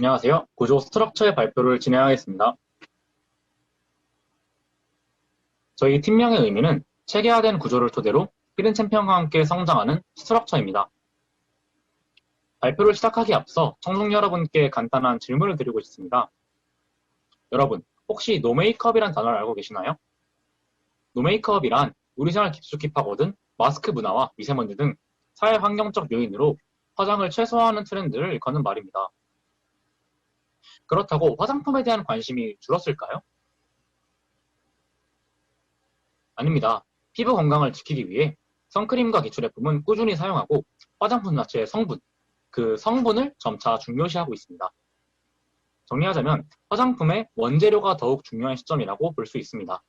안녕하세요. 구조 스트럭처의 발표를 진행하겠습니다. 저희 팀명의 의미는 체계화된 구조를 토대로 히든 챔피언과 함께 성장하는 스트럭처입니다. 발표를 시작하기에 앞서 청중 여러분께 간단한 질문을 드리고 싶습니다. 여러분, 혹시 노메이크업이란 단어를 알고 계시나요? 노메이크업이란 우리 생활 깊숙이 파고든 마스크 문화와 미세먼지 등 사회 환경적 요인으로 화장을 최소화하는 트렌드를 일컫는 말입니다. 그렇다고 화장품에 대한 관심이 줄었을까요? 아닙니다. 피부 건강을 지키기 위해 선크림과 기초제품은 꾸준히 사용하고 화장품 자체의 성분, 그 성분을 점차 중요시하고 있습니다. 정리하자면 화장품의 원재료가 더욱 중요한 시점이라고 볼 수 있습니다.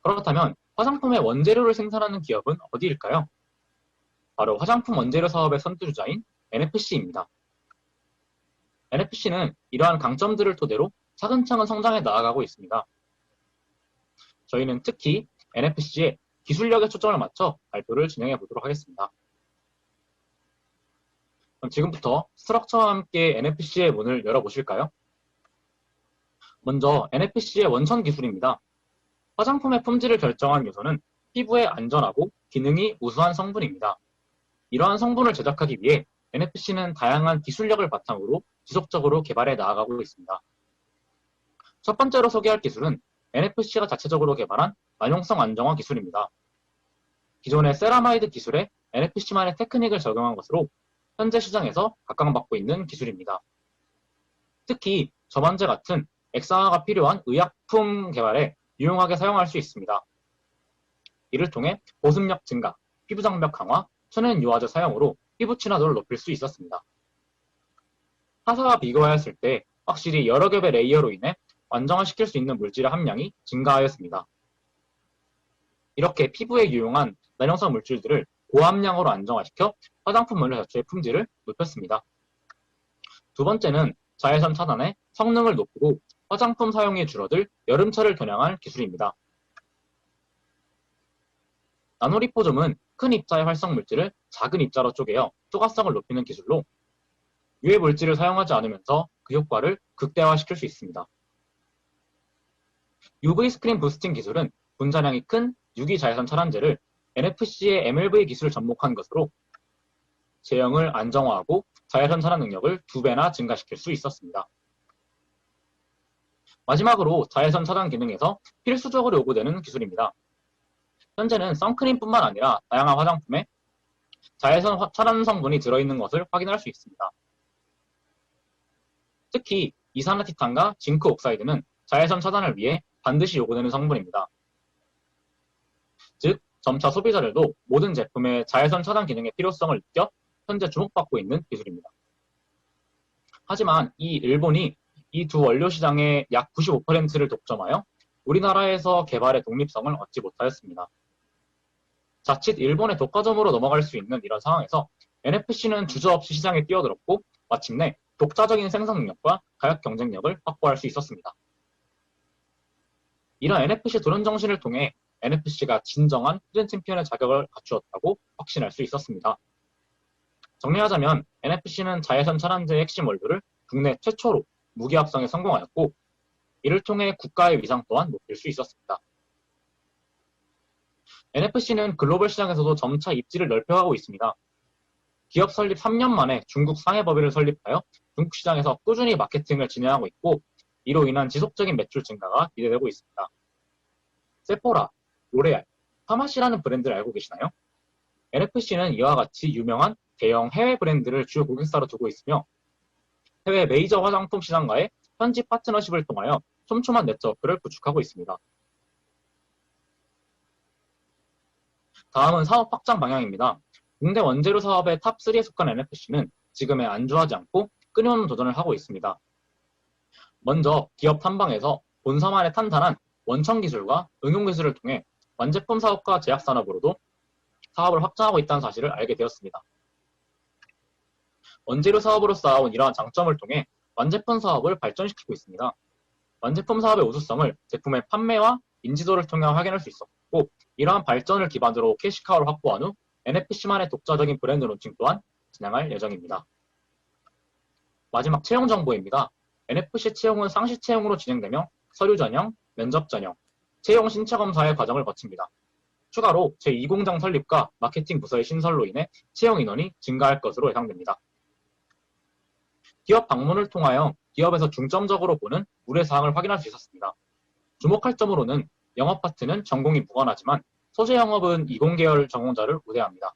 그렇다면 화장품의 원재료를 생산하는 기업은 어디일까요? 바로 화장품 원재료 사업의 선두주자인 NFC입니다. NFC는 이러한 강점들을 토대로 차근차근 성장해 나아가고 있습니다. 저희는 특히 NFC의 기술력에 초점을 맞춰 발표를 진행해 보도록 하겠습니다. 그럼 지금부터 스트럭처와 함께 NFC의 문을 열어보실까요? 먼저 NFC의 원천 기술입니다. 화장품의 품질을 결정한 요소는 피부에 안전하고 기능이 우수한 성분입니다. 이러한 성분을 제작하기 위해 NFC는 다양한 기술력을 바탕으로 지속적으로 개발해 나아가고 있습니다. 첫 번째로 소개할 기술은 NFC가 자체적으로 개발한 만용성 안정화 기술입니다. 기존의 세라마이드 기술에 NFC만의 테크닉을 적용한 것으로 현재 시장에서 각광받고 있는 기술입니다. 특히 점원제 같은 액상화가 필요한 의약품 개발에 유용하게 사용할 수 있습니다. 이를 통해 보습력 증가, 피부 장벽 강화, 천연 유화제 사용으로 피부 친화도를 높일 수 있었습니다. 타사와 비교하였을 때 확실히 여러 겹의 레이어로 인해 안정화시킬 수 있는 물질의 함량이 증가하였습니다. 이렇게 피부에 유용한 난용성 물질들을 고함량으로 안정화시켜 화장품 원료 자체의 품질을 높였습니다. 두 번째는 자외선 차단에 성능을 높이고 화장품 사용이 줄어들 여름철을 겨냥할 기술입니다. 나노리포좀은 큰 입자의 활성 물질을 작은 입자로 쪼개어 투과성을 높이는 기술로 유해 물질을 사용하지 않으면서 그 효과를 극대화시킬 수 있습니다. UV 스크린 부스팅 기술은 분자량이 큰 유기 자외선 차단제를 NFC의 MLV 기술을 접목한 것으로 제형을 안정화하고 자외선 차단 능력을 2배나 증가시킬 수 있었습니다. 마지막으로 자외선 차단 기능에서 필수적으로 요구되는 기술입니다. 현재는 선크림뿐만 아니라 다양한 화장품에 자외선 차단 성분이 들어있는 것을 확인할 수 있습니다. 특히 이산화티탄과 징크 옥사이드는 자외선 차단을 위해 반드시 요구되는 성분입니다. 즉, 점차 소비자들도 모든 제품의 자외선 차단 기능의 필요성을 느껴 현재 주목받고 있는 기술입니다. 하지만 일본이 이 두 원료 시장의 약 95%를 독점하여 우리나라에서 개발의 독립성을 얻지 못하였습니다. 자칫 일본의 독과점으로 넘어갈 수 있는 이런 상황에서 NFC는 주저없이 시장에 뛰어들었고 마침내 독자적인 생산 능력과 가격 경쟁력을 확보할 수 있었습니다. 이런 NFC 도전 정신을 통해 NFC가 진정한 히든 챔피언의 자격을 갖추었다고 확신할 수 있었습니다. 정리하자면 NFC는 자외선 차단제의 핵심 원료를 국내 최초로 무기 합성에 성공하였고 이를 통해 국가의 위상 또한 높일 수 있었습니다. NFC는 글로벌 시장에서도 점차 입지를 넓혀가고 있습니다. 기업 설립 3년 만에 중국 상해법인을 설립하여 중국 시장에서 꾸준히 마케팅을 진행하고 있고 이로 인한 지속적인 매출 증가가 기대되고 있습니다. 세포라, 로레알, 파마시라는 브랜드를 알고 계시나요? NFC는 이와 같이 유명한 대형 해외 브랜드를 주요 고객사로 두고 있으며 해외 메이저 화장품 시장과의 현지 파트너십을 통하여 촘촘한 네트워크를 구축하고 있습니다. 다음은 사업 확장 방향입니다. 국내 원재료 사업의 탑3에 속한 NFC는 지금에 안주하지 않고 끊임없는 도전을 하고 있습니다. 먼저 기업 탐방에서 본사만의 탄탄한 원천 기술과 응용 기술을 통해 완제품 사업과 제약 산업으로도 사업을 확장하고 있다는 사실을 알게 되었습니다. 원재료 사업으로 쌓아온 이러한 장점을 통해 완제품 사업을 발전시키고 있습니다. 완제품 사업의 우수성을 제품의 판매와 인지도를 통해 확인할 수 있었고 이러한 발전을 기반으로 캐시카우를 확보한 후 NFC만의 독자적인 브랜드 론칭 또한 진행할 예정입니다. 마지막 채용 정보입니다. NFC 채용은 상시 채용으로 진행되며 서류 전형, 면접 전형, 채용 신체 검사의 과정을 거칩니다. 추가로 제2공장 설립과 마케팅 부서의 신설로 인해 채용 인원이 증가할 것으로 예상됩니다. 기업 방문을 통하여 기업에서 중점적으로 보는 의뢰사항을 확인할 수 있었습니다. 주목할 점으로는 영업 파트는 전공이 무관하지만 소재 영업은 이공계열 전공자를 우대합니다.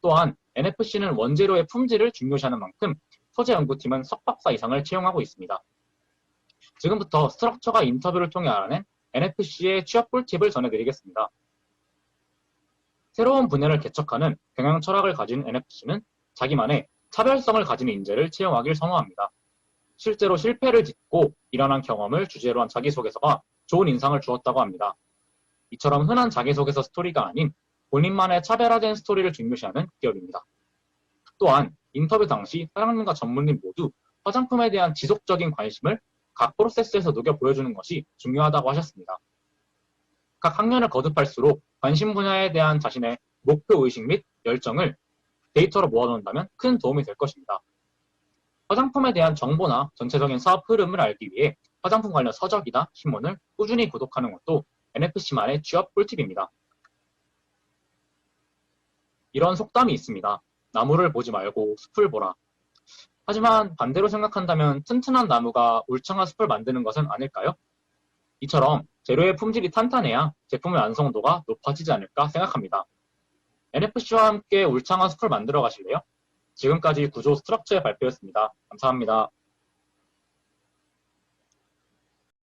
또한 NFC는 원재료의 품질을 중요시하는 만큼 소재 연구팀은 석박사 이상을 채용하고 있습니다. 지금부터 스트럭처가 인터뷰를 통해 알아낸 NFC의 취업 꿀팁을 전해드리겠습니다. 새로운 분야를 개척하는 경영 철학을 가진 NFC는 자기만의 차별성을 가진 인재를 채용하길 선호합니다. 실제로 실패를 딛고 일어난 경험을 주제로 한 자기소개서가 좋은 인상을 주었다고 합니다. 이처럼 흔한 자기소개서 스토리가 아닌 본인만의 차별화된 스토리를 중요시하는 기업입니다. 또한 인터뷰 당시 사장님과 전문님 모두 화장품에 대한 지속적인 관심을 각 프로세스에서 녹여 보여주는 것이 중요하다고 하셨습니다. 각 학년을 거듭할수록 관심 분야에 대한 자신의 목표의식 및 열정을 데이터로 모아놓는다면 큰 도움이 될 것입니다. 화장품에 대한 정보나 전체적인 사업 흐름을 알기 위해 화장품 관련 서적이나 신문을 꾸준히 구독하는 것도 NFC만의 취업 꿀팁입니다. 이런 속담이 있습니다. 나무를 보지 말고 숲을 보라. 하지만 반대로 생각한다면 튼튼한 나무가 울창한 숲을 만드는 것은 아닐까요? 이처럼 재료의 품질이 탄탄해야 제품의 완성도가 높아지지 않을까 생각합니다. NFC와 함께 울창한 숲을 만들어 가실래요? 지금까지 구조 스트럭처의 발표였습니다. 감사합니다.